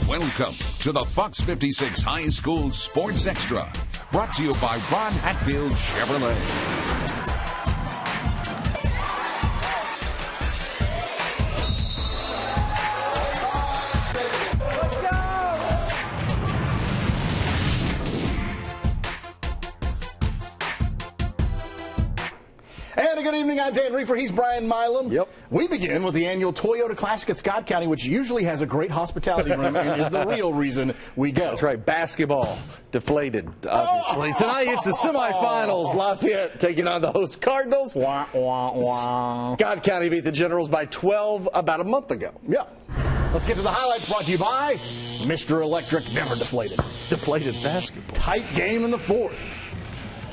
Welcome to the Fox 56 High School Sports Extra, brought to you by Ron Hatfield Chevrolet. And a good evening, I'm Dan Reefer, he's Brian Milam. Yep. We begin with the annual Toyota Classic at Scott County, which usually has a great hospitality room and is the real reason we go. That's right, basketball deflated, obviously. Tonight it's the semifinals. Lafayette taking on the host Cardinals. Wah, wah, wah. Scott County beat the Generals by 12 about a month ago. Yeah. Let's get to the highlights brought to you by Mr. Electric, never deflated. Deflated basketball. Tight game in the fourth.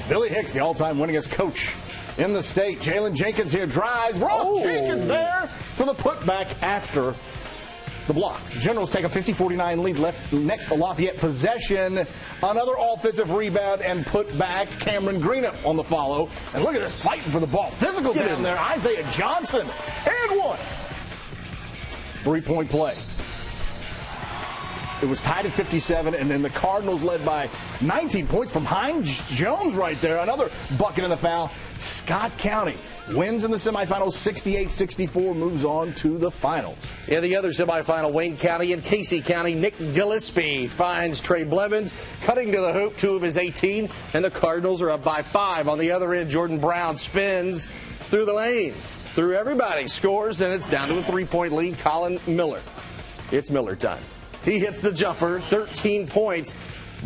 Billy Hicks, the all-time winningest coach in the state. Jalen Jenkins here drives. Ross Jenkins there for the putback after the block. Generals take a 50-49 lead. Left next to Lafayette possession. Another offensive rebound and put back. Cameron Greenup on the follow. And look at this fighting for the ball. Physical down there. Isaiah Johnson. And one. Three-point play. It was tied at 57, and then the Cardinals led by 19 points from Hines Jones right there. Another bucket in the foul. Scott County wins in the semifinals 68-64, moves on to the finals. In the other semifinal, Wayne County and Casey County, Nick Gillespie finds Trey Blevins cutting to the hoop, 2 of his 18, and the Cardinals are up by 5. On the other end, Jordan Brown spins through the lane, through everybody, scores, and it's down to a 3-point lead. Colin Miller. It's Miller time. He hits the jumper, 13 points.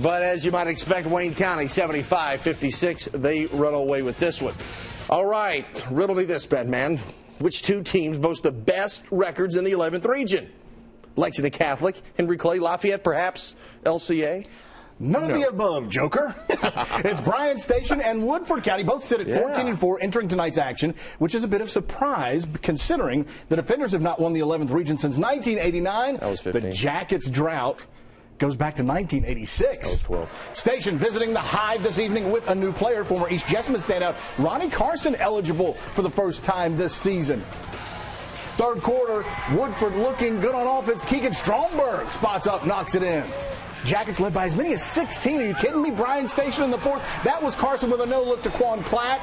But as you might expect, Wayne County, 75-56. They run away with this one. All right, riddle me this, man. Which two teams boast the best records in the 11th region? Lexington Catholic, Henry Clay, Lafayette, perhaps LCA? None of the above, Joker. It's Bryan Station and Woodford County. Both sit at 14-4 entering tonight's action, which is a bit of surprise considering the defenders have not won the 11th region since 1989. That was 15. The Jackets' drought goes back to 1986. That was 12. Station visiting the Hive this evening with a new player, former East Jessamine standout Ronnie Carson, eligible for the first time this season. Third quarter, Woodford looking good on offense. Keegan Stromberg spots up, knocks it in. Jackets led by as many as 16. Are you kidding me? Bryan Station in the fourth. That was Carson with a no-look to Quan Platt.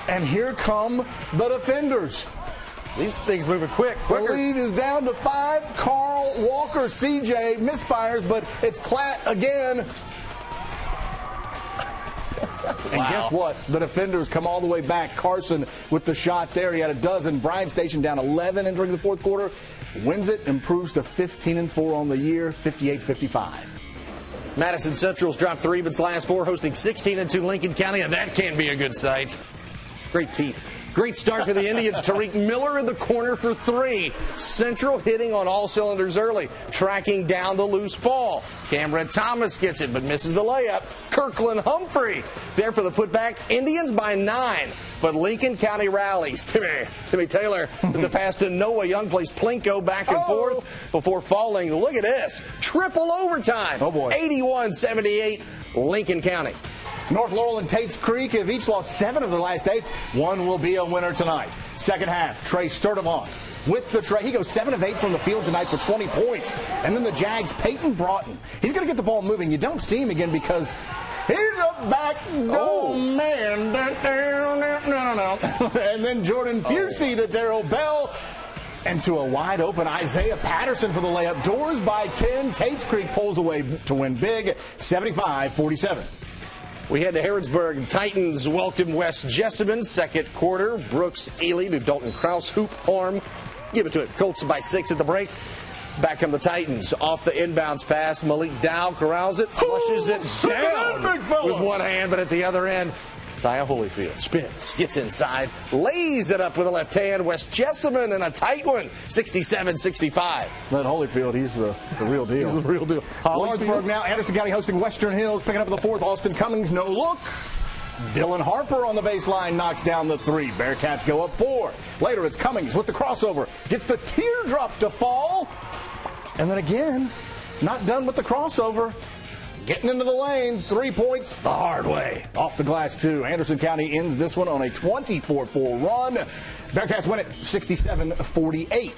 And here come the defenders. These things moving quicker. The lead is down to 5. Carl Walker, CJ misfires, but it's Platt again. And guess what? The defenders come all the way back. Carson with the shot there. He had a dozen. Bryan Station down 11 entering the fourth quarter. Wins it, improves to 15-4 on the year, 58-55. Madison Central's dropped 3 of its last 4, hosting 16-2 Lincoln County, and that can be a good sight. Great teeth. Great start for the Indians. Tariq Miller in the corner for 3. Central hitting on all cylinders early, tracking down the loose ball. Cameron Thomas gets it, but misses the layup. Kirkland Humphrey there for the putback. Indians by 9, but Lincoln County rallies. Timmy Taylor with the pass to Noah Young, plays Plinko back and forth before falling. Look at this. Triple overtime. Oh, boy. 81-78, Lincoln County. North Laurel and Tates Creek have each lost 7 of their last 8. One will be a winner tonight. Second half, Trey Sturdivant with the tray. He goes 7 of 8 from the field tonight for 20 points. And then the Jags, Peyton Broughton. He's going to get the ball moving. You don't see him again because he's a back goal man. And then Jordan Fusey to Darrell Bell. And to a wide open Isaiah Patterson for the layup. Doors by 10. Tates Creek pulls away to win big, 75-47. We head to Harrodsburg. Titans welcome West Jessamine. Second quarter. Brooks Ely to Dalton Krause. Hoop arm. Give it to it. Colts by 6 at the break. Back come the Titans. Off the inbounds pass. Malik Dow corrals it. Flushes it down with one hand, but at the other end, Isaiah Holyfield spins, gets inside, lays it up with a left hand. West Jessamine in a tight one, 67-65. That Holyfield, he's the real deal. He's the real deal. Lawrenceburg now, Anderson County hosting Western Hills, picking up in the fourth. Austin Cummings, no look. Dylan Harper on the baseline knocks down the 3. Bearcats go up 4. Later, it's Cummings with the crossover. Gets the teardrop to fall. And then again, not done with the crossover. Getting into the lane, 3 points the hard way. Off the glass, too. Anderson County ends this one on a 24-4 run. Bearcats win it 67-48.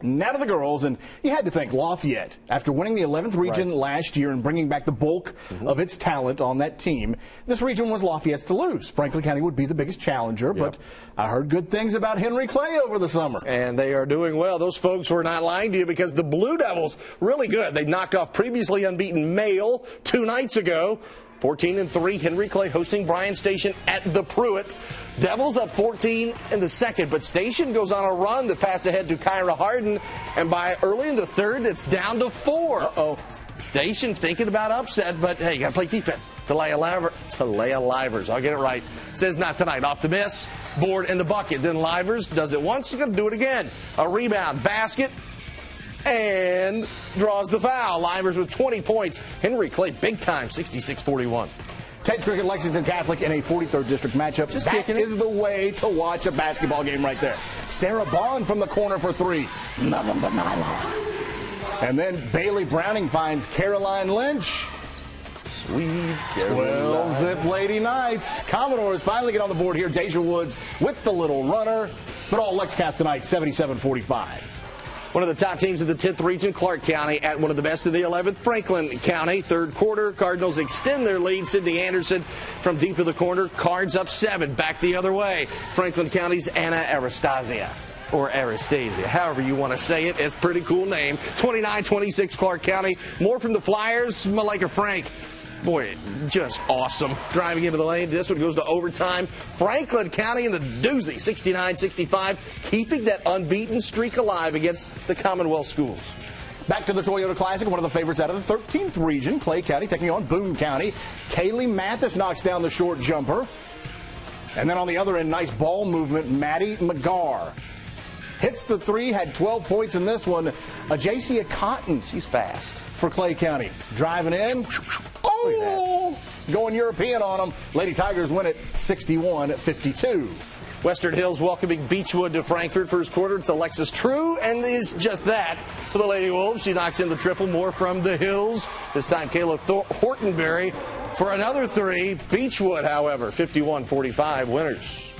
Now to the girls, and you had to think Lafayette, after winning the 11th region last year and bringing back the bulk of its talent on that team, this region was Lafayette's to lose. Franklin County would be the biggest challenger, but I heard good things about Henry Clay over the summer. And they are doing well. Those folks were not lying to you because the Blue Devils, really good. They knocked off previously unbeaten Mail 2 nights ago. 14-3, Henry Clay hosting Bryan Station at the Pruitt. Devils up 14 in the second, but Station goes on a run to pass ahead to Kyra Harden, and by early in the third, it's down to 4. Station thinking about upset, but hey, you got to play defense. Talea Livers, I'll get it right, says not tonight. Off the miss, board in the bucket. Then Livers does it once, he's going to do it again. A rebound, basket, and draws the foul. Livers with 20 points. Henry Clay, big time, 66-41. Tates Creek-Lexington Catholic in a 43rd District matchup. That is the way to watch a basketball game right there. Sarah Bond from the corner for 3. Nothing but my life. And then Bailey Browning finds Caroline Lynch. Sweet 12-zip Lady Knights. Commodores finally get on the board here. Deja Woods with the little runner. But all Lex-Cath tonight, 77-45. One of the top teams of the 10th region, Clark County, at one of the best of the 11th, Franklin County. Third quarter, Cardinals extend their lead. Sydney Anderson from deep in the corner. Cards up 7, back the other way. Franklin County's Anna Arastasia, or Arastasia, however you want to say it. It's a pretty cool name. 29-26 Clark County. More from the Flyers, Malika Frank. Boy, just awesome. Driving into the lane. This one goes to overtime. Franklin County in the doozy, 69-65, keeping that unbeaten streak alive against the Commonwealth schools. Back to the Toyota Classic, one of the favorites out of the 13th region. Clay County taking on Boone County. Kaylee Mathis knocks down the short jumper. And then on the other end, nice ball movement, Maddie McGarr. Hits the 3, had 12 points in this one. Ajacia Cotton. She's fast. For Clay County. Driving in. Oh! Going European on them. Lady Tigers win it 61-52. Western Hills welcoming Beechwood to Frankfort. First quarter, it's Alexis True, and is just that for the Lady Wolves. She knocks in the triple. More from the Hills. This time, Kayla Hortonberry for another 3. Beechwood, however, 51-45 winners.